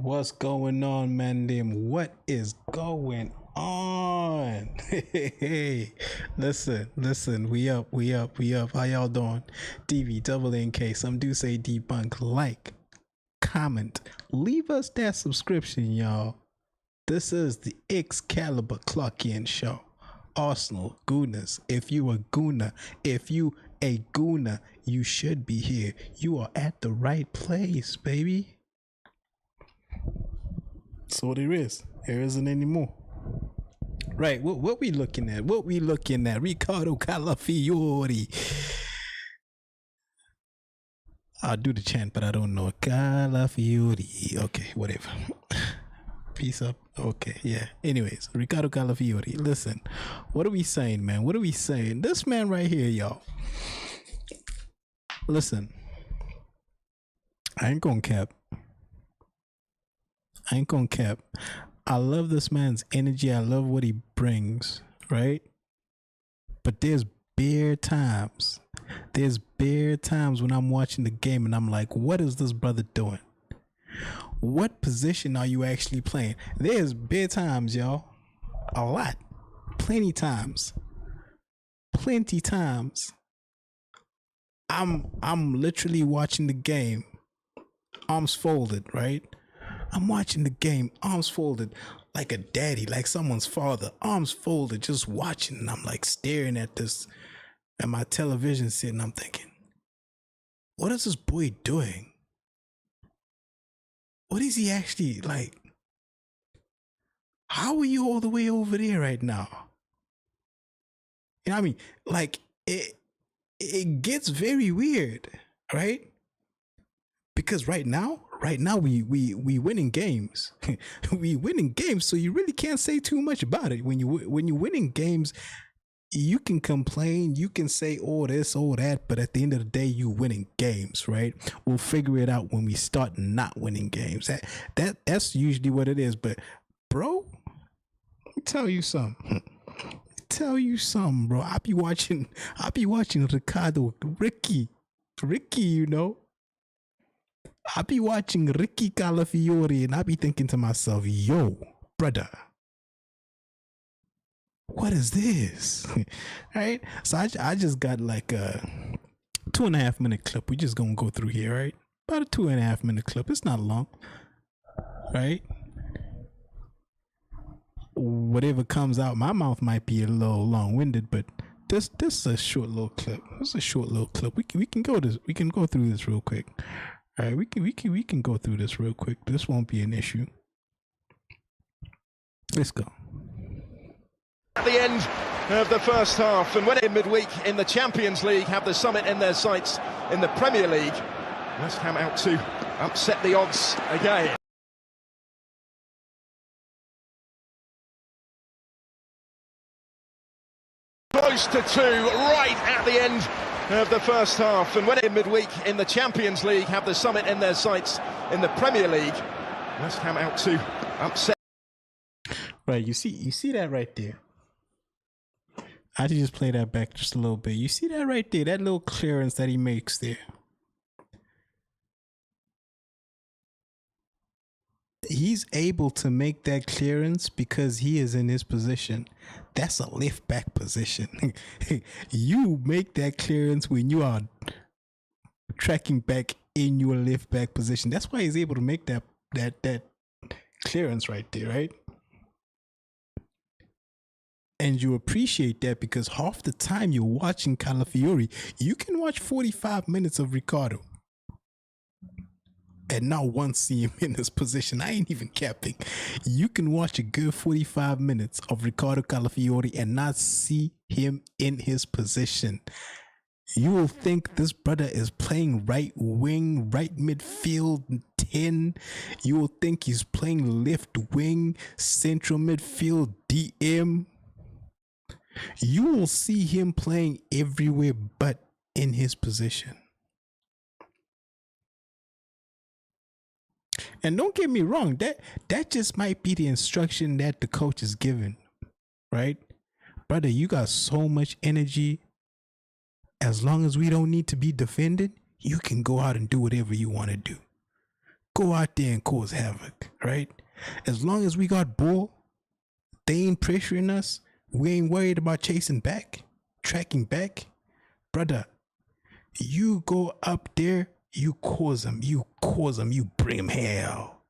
What's going on, man? What is going on? Hey, listen. We up. How y'all doing? DV, double NK. Some do say debunk. Like, comment, leave us that subscription, y'all. This is the Excalibur Clock In Show. Arsenal, Gooners. If you a Gooner, you should be here. You are at the right place, baby. So there is. There isn't any more. Right. What we looking at? Ricardo Calafiori. I'll do the chant, but I don't know. Calafiori. Okay, whatever. Peace up. Okay, yeah. Anyways, Ricardo Calafiori. Listen, what are we saying, man? What are we saying? This man right here, y'all. Listen, I ain't gonna cap. I love this man's energy. I love what he brings, right? But there's bare times when I'm watching the game and I'm like, what is this brother doing? What position are you actually playing? There's bare times, y'all. A lot. Plenty times. I'm literally watching the game, arms folded, right? I'm watching the game, arms folded, like a daddy, like someone's father, arms folded, just watching. And I'm like staring at my television set, and I'm thinking, what is this boy doing? What is he actually like? How are you all the way over there right now? You know what I mean? Like it gets very weird, right? Because right now we winning games. We winning games, so you really can't say too much about it. When you winning games, you can complain, you can say all this, all that, but at the end of the day, you winning games, right? We'll figure it out when we start not winning games. That's usually what it is. But bro, let me tell you something. Bro. I be watching Ricardo, Ricky, you know. I be watching Ricky Calafiori and I be thinking to myself, yo, brother, what is this? Right? So I just got like a 2.5 minute clip. We just gonna go through here, right? About a 2.5 minute clip. It's not long, right? Whatever comes out my mouth might be a little long-winded, but this is a short little clip. We can go through this real quick. All right, we can go through this real quick. This won't be an issue. Let's go. At the end of the first half, and when in midweek in the Champions League have the summit in their sights in the Premier League, West Ham out to upset the odds again. Close to 2 right at the end of the first half, and when in midweek in the Champions League have the summit in their sights in the Premier League, West Ham out to upset. Right, you see that right there. I just play that back just a little bit. You see that right there, that little clearance that he makes there. He's able to make that clearance because he is in his position. That's a lift back position. You make that clearance when you are tracking back in your lift back position. That's why he's able to make that clearance right there, right? And you appreciate that because half the time you're watching Calafiori, you can watch 45 minutes of Ricardo and not once see him in this position. I ain't even capping. You can watch a good 45 minutes of Ricardo Calafiori and not see him in his position. You will think this brother is playing right wing, right midfield 10. You will think he's playing left wing, central midfield DM. You will see him playing everywhere but in his position. And don't get me wrong, that just might be the instruction that the coach is given, right? Brother, you got so much energy. As long as we don't need to be defended, you can go out and do whatever you want to do. Go out there and cause havoc. right? As long as we got ball, they ain't pressuring us. We ain't worried about chasing back, tracking back. Brother, you go up there, you cause them, you bring them hell.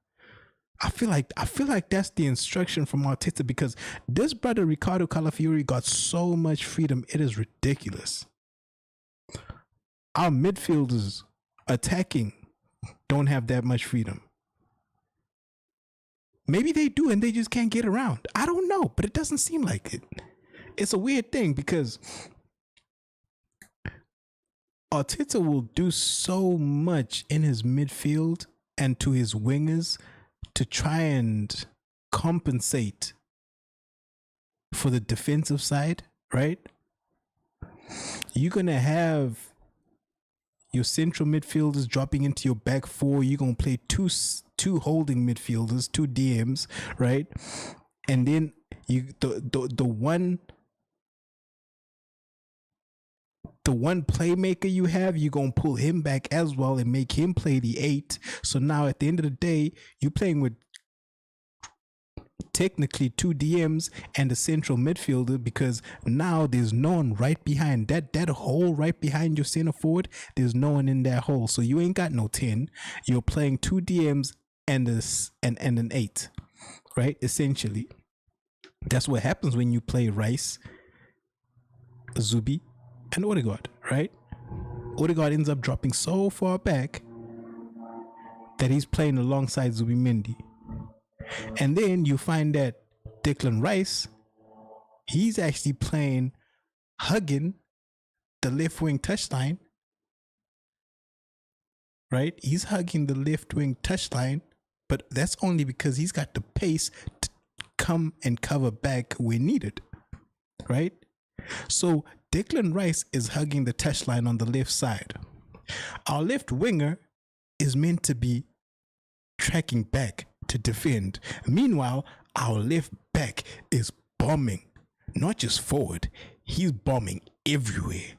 I feel like that's the instruction from Arteta, because this brother Ricardo Calafiori got so much freedom, it is ridiculous. Our midfielders attacking don't have that much freedom. Maybe they do and they just can't get around. I don't know, but it doesn't seem like it. It's a weird thing because Arteta will do so much in his midfield and to his wingers to try and compensate for the defensive side, right? You're going to have your central midfielders dropping into your back four. You're going to play two holding midfielders, two DMs, right? And then the one playmaker you have, you're going to pull him back as well and make him play the 8. So now at the end of the day, you're playing with technically two DMs and a central midfielder, because now there's no one right behind that hole right behind your center forward. There's no one in that hole. So you ain't got no 10. You're playing two DMs and an 8, right? Essentially. That's what happens when you play Rice, Zubi, and Odegaard, right? Odegaard ends up dropping so far back that he's playing alongside Zubimendi. And then you find that Declan Rice, he's actually hugging the left wing touchline, right? He's hugging the left wing touchline, but that's only because he's got the pace to come and cover back when needed, right? So Declan Rice is hugging the touchline on the left side. Our left winger is meant to be tracking back to defend. Meanwhile, our left back is bombing, not just forward, he's bombing everywhere.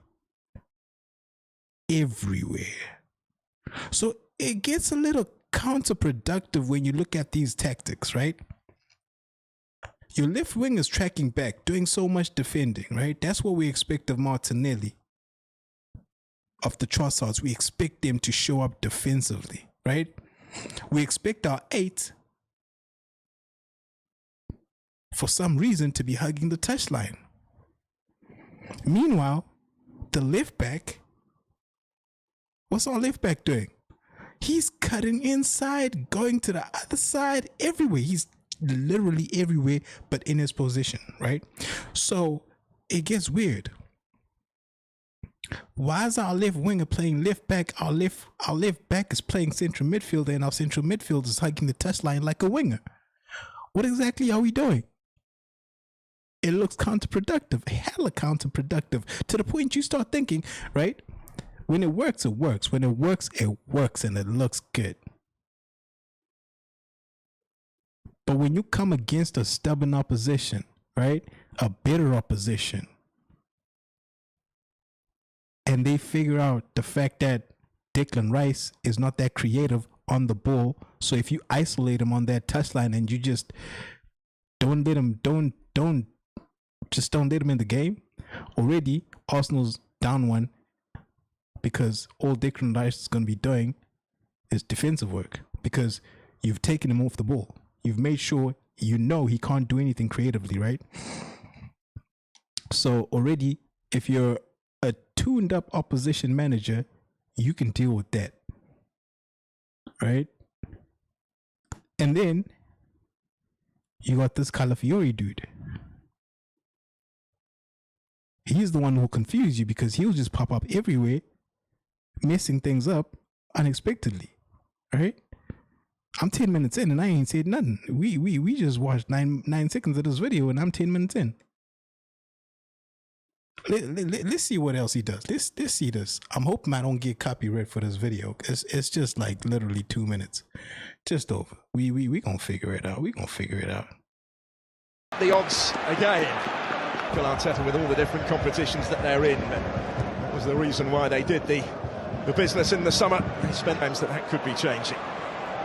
So it gets a little counterproductive when you look at these tactics, right? Your left wing is tracking back, doing so much defending, right? That's what we expect of Martinelli, of the Trossards. We expect them to show up defensively, right? We expect our 8 for some reason to be hugging the touchline. Meanwhile, the left back, what's our left back doing? He's cutting inside, going to the other side, everywhere. He's literally everywhere but in his position, right? So it gets weird. Why is our left winger playing left back? Our left back is playing central midfielder, and our central midfielder is hugging the touchline like a winger. What exactly are we doing? It looks counterproductive, hella counterproductive, to the point you start thinking, right? When it works, it works. When it works, and it looks good. But when you come against a stubborn opposition, right? A bitter opposition, and they figure out the fact that Declan Rice is not that creative on the ball. So if you isolate him on that touchline and you just don't let him in the game, already Arsenal's down 1, because all Declan Rice is going to be doing is defensive work, because you've taken him off the ball. You've made sure he can't do anything creatively, right? So already, if you're a tuned up opposition manager, you can deal with that, right? And then you got this Calafiori dude. He's the one who will confuse you, because he'll just pop up everywhere, messing things up unexpectedly, right? I'm 10 minutes in and I ain't said nothing. We just watched 9 seconds of this video and I'm 10 minutes in. Let's see what else he does. Let's see this. I'm hoping I don't get copyright for this video. It's just like literally 2 minutes. Just over. We gonna figure it out. The odds again. Phil Arteta, with all the different competitions that they're in, that was the reason why they did the business in the summer. They spent times that could be changing.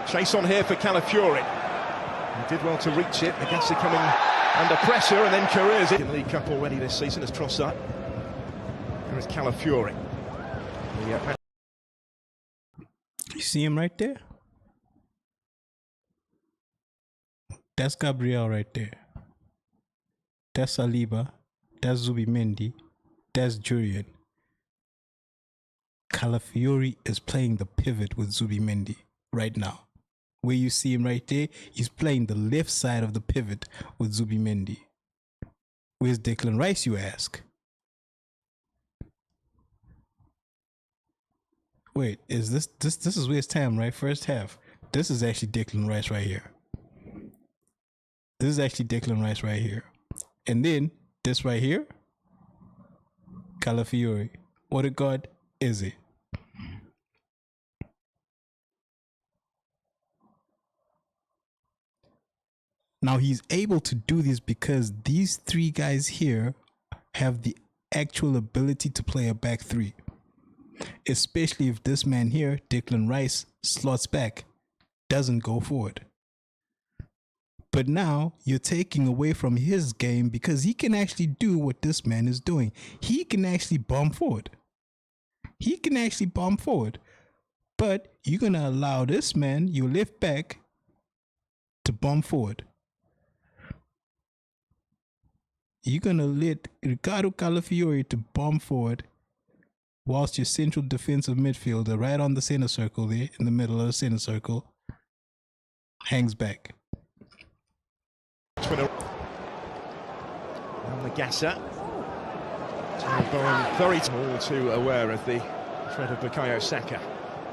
Chase on here for Calafiori. He did well to reach it. Agassi coming under pressure, and then careers in the League Cup already this season as Trossard. There is Calafiori. You see him right there? That's Gabriel right there. That's Saliba. That's Zubimendi. That's Jurien. Calafiori is playing the pivot with Zubimendi right now. Where you see him right there, he's playing the left side of the pivot with Zubimendi. Where's Declan Rice, you ask? Wait, is this is West Ham, right? First half. This is actually Declan Rice right here. This is actually Declan Rice right here. And then this right here, Calafiori. What a god is it? Now he's able to do this because these three guys here have the actual ability to play a back three. Especially if this man here, Declan Rice, slots back, doesn't go forward. But now you're taking away from his game because he can actually do what this man is doing. He can actually bomb forward. He can actually bomb forward. But you're going to allow this man, your left back, to bomb forward. You're going to let Ricardo Calafiori to bomb forward whilst your central defensive midfielder right on the center circle there, in the middle of the center circle, hangs back. Gassa. Very all too aware of the threat of Bukayo Saka.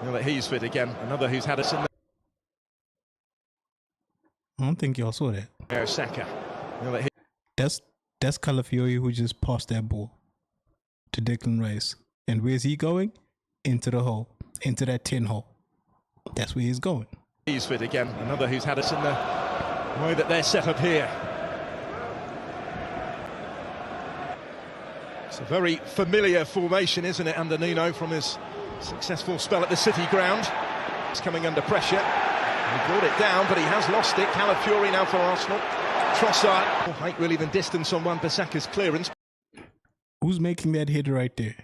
Now that he's fit again, another who's had us in the... I don't think y'all saw that. Bukayo Saka. Now that That's Calafiori who just passed that ball to Declan Rice. And where's he going? Into the hole. Into that 10 hole. That's where he's going. He's fit again. Another who's had us in the way that they're set up here. It's a very familiar formation, isn't it, under Nuno from his successful spell at the City ground. He's coming under pressure. He brought it down, but he has lost it. Calafiori now for Arsenal. Trossard. More height really than distance on Wan-Bissaka's clearance. Who's making that header right there?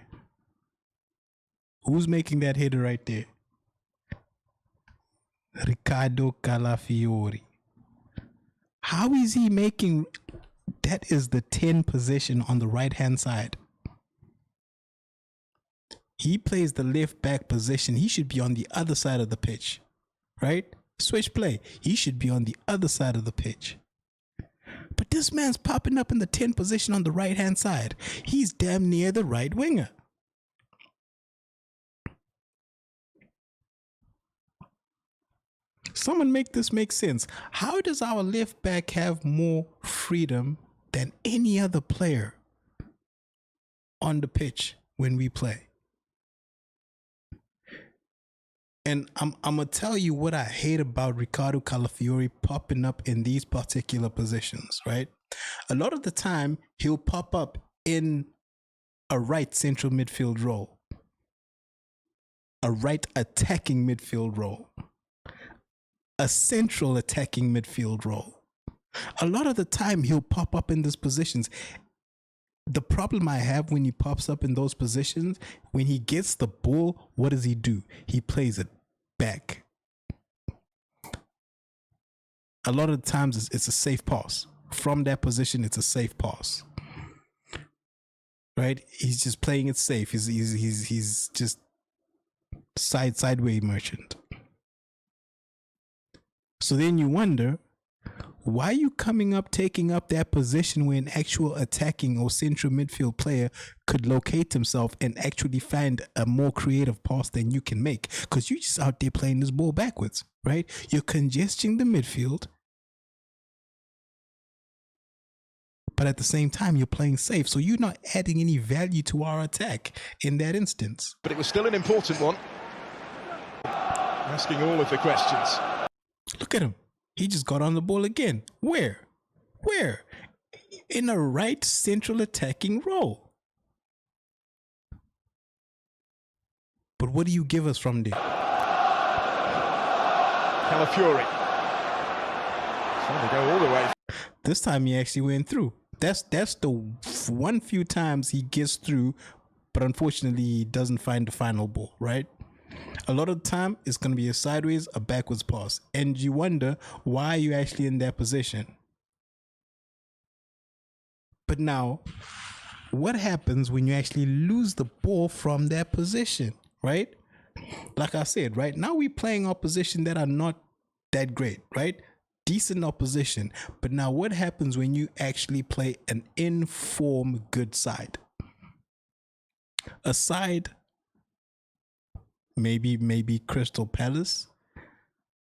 Who's making that header right there? Ricardo Calafiori. How is he making... That is the 10 position on the right-hand side. He plays the left back position. He should be on the other side of the pitch, right? Switch play. He should be on the other side of the pitch. But this man's popping up in the 10 position on the right-hand side. He's damn near the right winger. Someone make this make sense. How does our left back have more freedom than any other player on the pitch when we play? And I'm going to tell you what I hate about Ricardo Calafiori popping up in these particular positions, right? A lot of the time, he'll pop up in a right central midfield role, a right attacking midfield role, a central attacking midfield role. A lot of the time, he'll pop up in these positions. The problem I have when he pops up in those positions, when he gets the ball, what does he do? He plays it back. A lot of the times, it's a safe pass. From that position, it's a safe pass. Right? He's just playing it safe. He's just sideway merchant. So then you wonder, why are you coming up, taking up that position where an actual attacking or central midfield player could locate himself and actually find a more creative pass than you can make? Because you're just out there playing this ball backwards, right? You're congesting the midfield, but at the same time, you're playing safe. So you're not adding any value to our attack in that instance. But it was still an important one. Asking all of the questions. Look at him. He just got on the ball again. Where? In a right central attacking role. But what do you give us from there? Calafiori. They go all the way. This time he actually went through. That's the one few times he gets through, but unfortunately he doesn't find the final ball, right? A lot of the time it's going to be a sideways, a backwards pass, and you wonder why you're actually in that position. But now, what happens when you actually lose the ball from that position, right? Like I said, right now we're playing opposition that are not that great, right? Decent opposition. But now what happens when you actually play an in-form good side? A side, maybe Crystal Palace,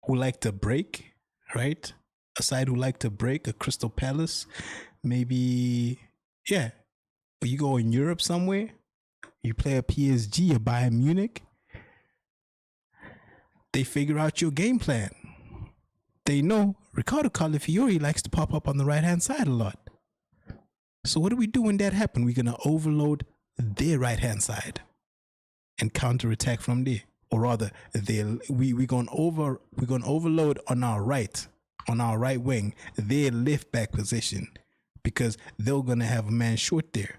who like to break, right? A side who like to break, a Crystal Palace, maybe, yeah. You go in Europe somewhere, you play a PSG, a Bayern Munich, they figure out your game plan. They know Ricardo Calafiori likes to pop up on the right-hand side a lot. So what do we do when that happens? We're going to overload their right-hand side and counter-attack from there. Or rather, we're going to overload on our right wing, their left-back position, because they're going to have a man short there.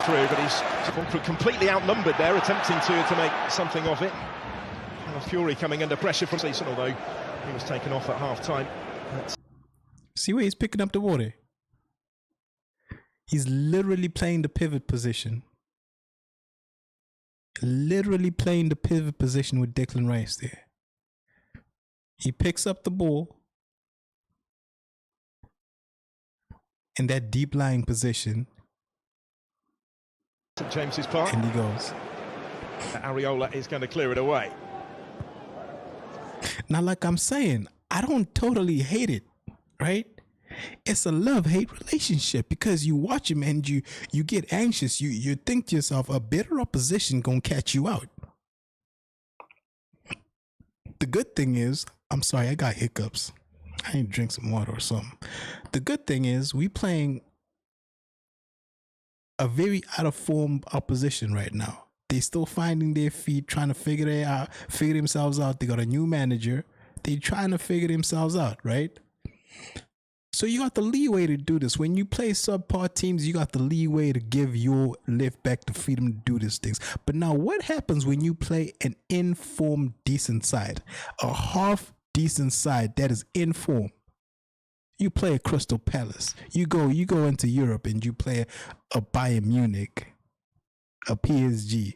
Through, but he's completely outnumbered there, attempting to make something of it. Fury coming under pressure from season, although he was taken off at half-time. See where he's picking up the water? He's literally playing the pivot position. Literally playing the pivot position with Declan Rice there. He picks up the ball in that deep lying position. St James's Park. And he goes. Areola is going to clear it away. Now, like I'm saying, I don't totally hate it, right? It's a love-hate relationship because you watch him and you get anxious. You think to yourself, a better opposition gonna catch you out. The good thing is, I'm sorry, I got hiccups. I need to drink some water or something. The good thing is we playing a very out of form opposition right now. They still finding their feet, trying to figure themselves out. They got a new manager. They trying to figure themselves out, right? So you got the leeway to do this. When you play subpar teams, you got the leeway to give your left back the freedom to do these things. But now what happens when you play an in-form decent side? A half decent side that is in form. You play a Crystal Palace. You go into Europe and you play a Bayern Munich, a PSG.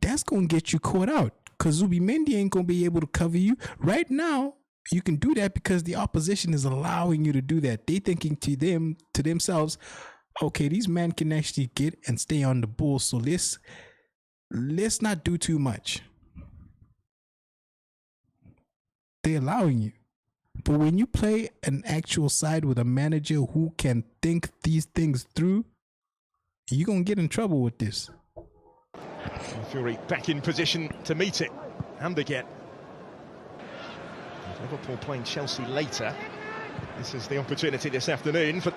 That's going to get you caught out because Zubimendi ain't going to be able to cover you. Right now, you can do that because the opposition is allowing you to do that. They thinking to themselves, okay, these men can actually get and stay on the ball. So let's not do too much. They're allowing you. But when you play an actual side with a manager who can think these things through, you're going to get in trouble with this. Fury back in position to meet it. And again. Liverpool playing Chelsea later. This is the opportunity this afternoon for...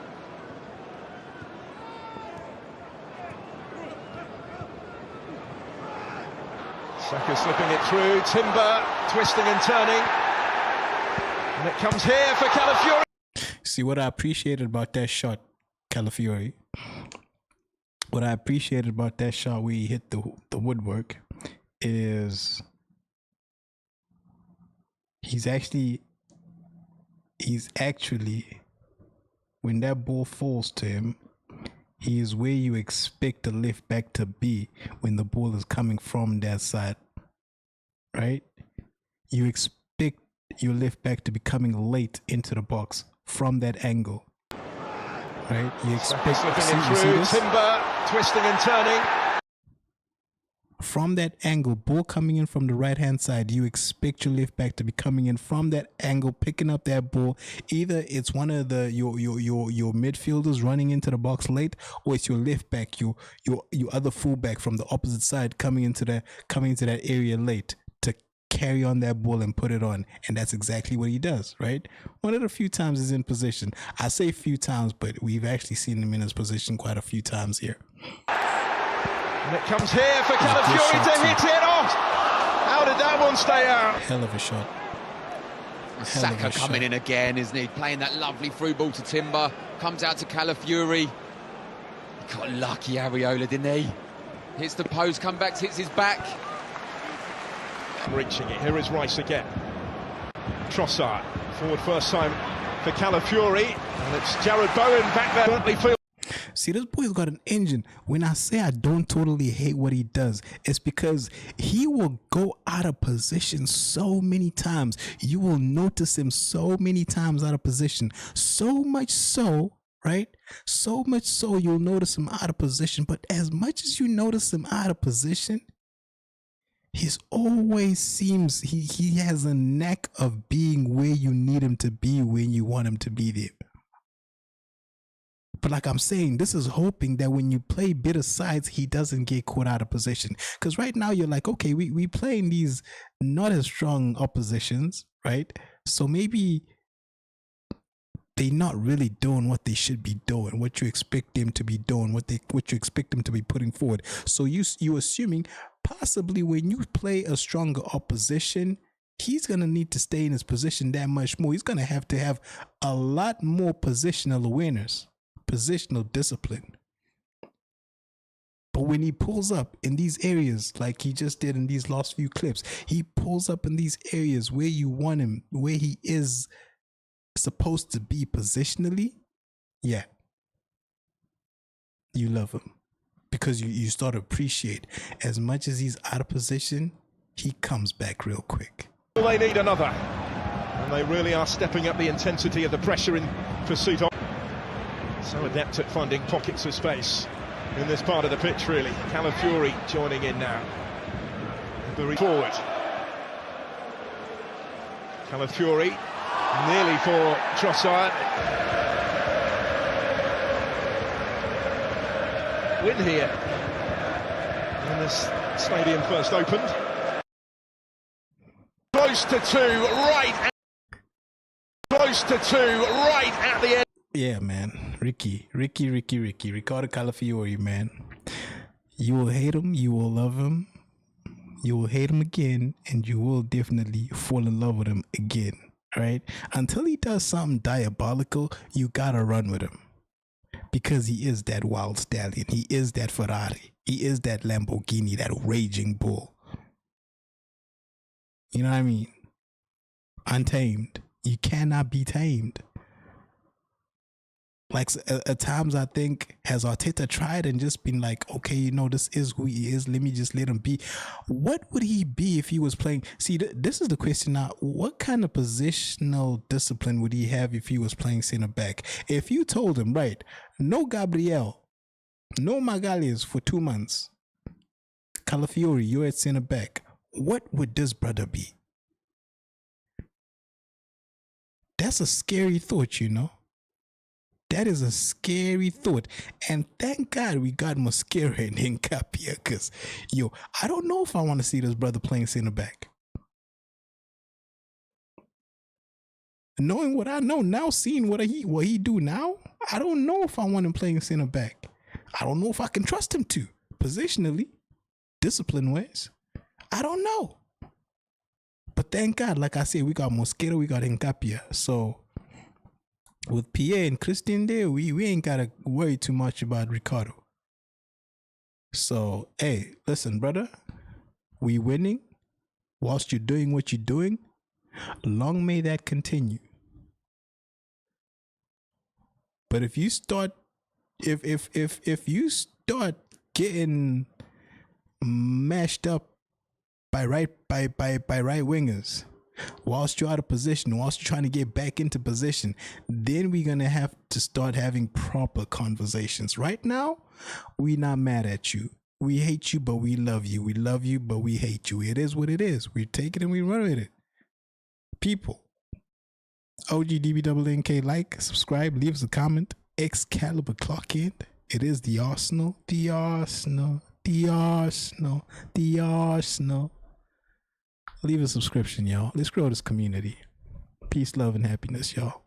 Saka slipping it through. Timber twisting and turning. And it comes here for Calafiori. See, what I appreciated about that shot, Calafiori, what I appreciated about that shot where he hit the woodwork is he's actually, when that ball falls to him, he is where you expect the left back to be when the ball is coming from that side, right? You expect your left back to be coming late into the box from that angle, right? You expect you see this? Timber twisting and turning. From that angle, ball coming in from the right-hand side, you expect your left back to be coming in from that angle, picking up that ball. Either it's one of your midfielders running into the box late, or it's your left back, your other fullback from the opposite side coming into that area late to carry on that ball and put it on. And that's exactly what he does, right? One of the few times he's in position. I say few times, but we've actually seen him in his position quite a few times here. And it comes here for Calafiori to hit it off. How did that one stay out? Hell of a shot. Saka coming in again, isn't he? Playing that lovely through ball to Timber. Comes out to Calafiori. He got lucky, Areola, didn't he? Hits the post, comes back, hits his back. Reaching it. Here is Rice again. Trossard. Forward first time for Calafiori. And it's Jared Bowen back there. Certainly feel. See, this boy's got an engine. When I say I don't totally hate what he does, it's because he will go out of position so many times. You will notice him so many times out of position. So much so, right? So much so you'll notice him out of position. But as much as you notice him out of position, he's always seems he has a knack of being where you need him to be when you want him to be there. But like I'm saying, this is hoping that when you play bitter sides, he doesn't get caught out of position. Because right now you're like, okay, we playing these not as strong oppositions, right? So maybe they're not really doing what they should be doing, what you expect them to be doing, what you expect them to be putting forward. So you assuming possibly when you play a stronger opposition, he's going to need to stay in his position that much more. He's going to have a lot more positional awareness, positional discipline. But when he pulls up in these areas, like he just did in these last few clips, he pulls up in these areas where you want him, where he is supposed to be positionally, yeah, you love him. Because you start to appreciate, as much as he's out of position, he comes back real quick. They need another. And they really are stepping up the intensity of the pressure in pursuit of. So adept at finding pockets of space in this part of the pitch, really. Calafiori joining in now. Forward. Calafiori nearly for Trossard. Win here when this stadium first opened. Close to two, right. Close to two, right at the end. Yeah, man. Ricky. Ricardo Calafiori, man. You will hate him, you will love him, you will hate him again, and you will definitely fall in love with him again, right? Until he does something diabolical, you gotta run with him. Because he is that wild stallion. He is that Ferrari. He is that Lamborghini, that raging bull. You know what I mean? Untamed. You cannot be tamed. Like at times I think, has Arteta tried and just been like, okay, you know, this is who he is. Let me just let him be. What would he be if he was playing? See, this is the question now. What kind of positional discipline would he have if he was playing center back? If you told him, right, no Gabriel, no Magalhaes for 2 months, Calafiori, you're at center back, what would this brother be? That's a scary thought, you know? That is a scary thought. And thank God we got Mosquera and Hincapia, because, yo, I don't know if I want to see this brother playing center back. Knowing what I know now, seeing what he do now, I don't know if I want him playing center back. I don't know if I can trust him to, positionally, discipline-wise. I don't know. But thank God, like I said, we got Mosquera, we got Hincapia. So with Pierre and Christian there, we ain't got to worry too much about Ricardo. So, hey, listen, brother, we winning whilst you're doing what you're doing. Long may that continue. But if you start, if you start getting mashed up by right wingers, whilst you're out of position, whilst you're trying to get back into position, then we're gonna have to start having proper conversations. Right now, we're not mad at you. We hate you, but we love you. We love you, but we hate you. It is what it is. We take it and we run with it. People, OGDBNNK, like, subscribe, leave us a comment. Excalibur clock in. It is the Arsenal. The Arsenal. The Arsenal. The Arsenal. Leave a subscription, y'all. Let's grow this community. Peace, love, and happiness, y'all.